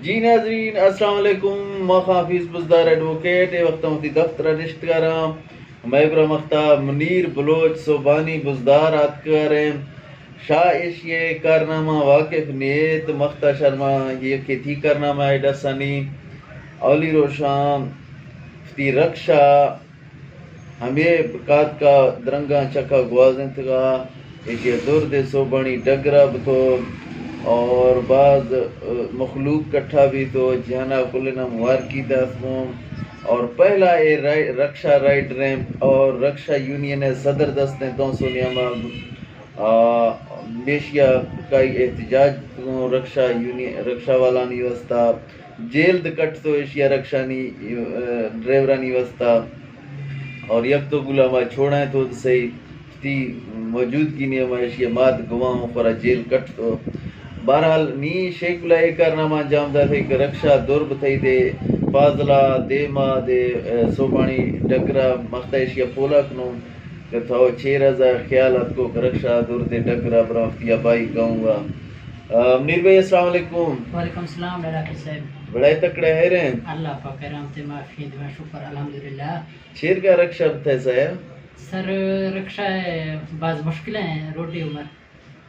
جی ناظرین السلام علیکم. ما حافظ بزدار ایڈوکیٹ وقت مفتی دفتر رشت کارم میبر مختہ منیر بلوچ صوبانی بزدار آت کریں شاہ ایشیے کارنامہ واقف نیت مختہ شرما یہ کھیتی کارنامہ ایڈسانی اولی روشان فتی رکشا ہمیں بکات کا درنگا چکا گوازن تگا ایشیے دور دے صوبانی ڈگرہ بتو اور بعض مخلوق کٹھا بھی تو جہانا کلنا مبارکی داسموں اور پہلا اے رکشا رائٹ ریمپ اور رکشا یونین صدر دست نے 200 نیامہ میشیا کا احتجاج رکشا یونین رکشا والا نہیں وستا جیلد کٹ تو ایشیا رکشا نہیں ڈرائیورانی وستا اور یک تو گلامہ چھوڑائیں تو صحیح تھی موجودگی نہیں ہمیں ایشیا ماد گواہوں پر جیل کٹ تو بہرحال نی شیخ لائے کارنامہ انجام دا تھے کہ رکشا دور بتائی دے فاضلہ دیما دے صوبانی ڈگرہ مختیشیا پولا کنوں کہ تھاو 6000 خیالات کو رکشا دور دے ڈگرہ برافتی آبائی گاؤں گا. منیر بھائی السلام علیکم. وعلیکم السلام ڈاکٹر صاحب. بڑے تکڑے ہے رہے ہیں. اللہ پاک کرم تے معافی دے شکر الحمدللہ. شیر کا رکشا بتائے صاحب. سر رکشا ہے بعض مشکلیں ہیں روٹی عمر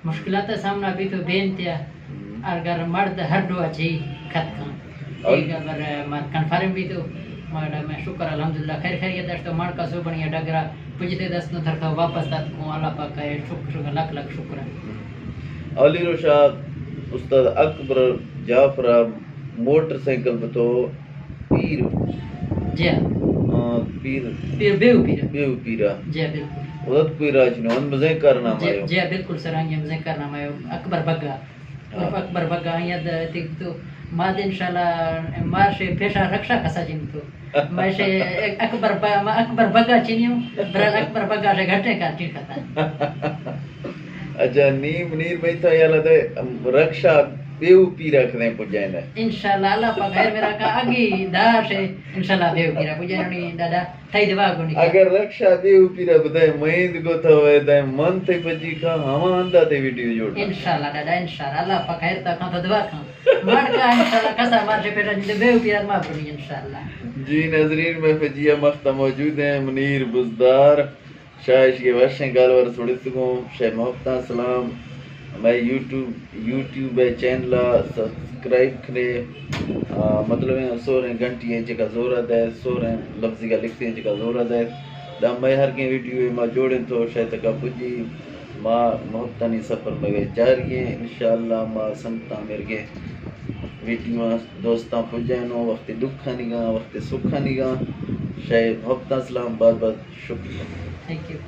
مشکلات سامنا بھی تو بین تیا اگر مرد ہر دو اچھی خط کھان ایک اگر مرد کنفرم بھی تو میں شکر الحمدللہ خیر خیریت داشت تو مرد کا سو بنیا ڈگرہ پجتے دست نو تھرکا واپس دات کو اللہ پاک کا شکر لکھ لکھ شکر ہے. اولی روشاد استاد اکبر جعفرہ موٹر سائیکل بتو پیر جی پیر پیر بیو پیرا جی بالکل ودت کوئی راج نہیں ان مزے کرنا مایو جی بالکل سر آنگی مزے کرنا مایو اکبر بگا اکبر بگا آئید تک تو ماد انشاءاللہ مارشے پیشا رکشا کسا جن تو ماشے اکبر بگا چینیوں برال اکبر بگا سے گھٹے کا چین کتا. اچھا نیم منیر بھائی تھا یا لدے رکشا بیو پی رکھ دیں پجائیں انشاءاللہ اللہ پاک خیر میرا کا آگی دار سے انشاءاللہ بیو پی رکھ پجائیں دادا تھائی دوا کو نہیں. اگر رکشا بیو پی رکھ دیں مہند کو تھا ہوئے دیں من تھے پجی کا ہما اندہ تے ویڈیو جوڑ انشاءاللہ دادا انشاءاللہ اللہ پاک خیر تا کھان تو دوا کھان مار کا انشاءاللہ کسا مار سے پیٹا جن بیو پی رکھ معاف کرنی انشاءاللہ. جی ناظرین میں فجیہ مختہ موجود ہیں منیر بزدار شاہش کے ورشیں گالور سوڑتگوں شاہ محبتہ سلام میں یوٹیوب چینل سبسکرائب کرے مطلب ہے سوریں گھنٹی ہیں جکا زورت ہے سوریں لفظی کا لکھتے ہیں جکا زورت ہے دا میں ہر کے ویڈیو ماں جوڑیں تو شاید تکا پجی ماں محبتانی سفر میں جاریے انشاءاللہ ماں سنتا میرے کے ویڈیو دوستاں پجائنو وقت دکھا نہیں گا وقت سکھا نہیں گا شاید محبتہ سلام بہت بہت شکریہ. Thank you.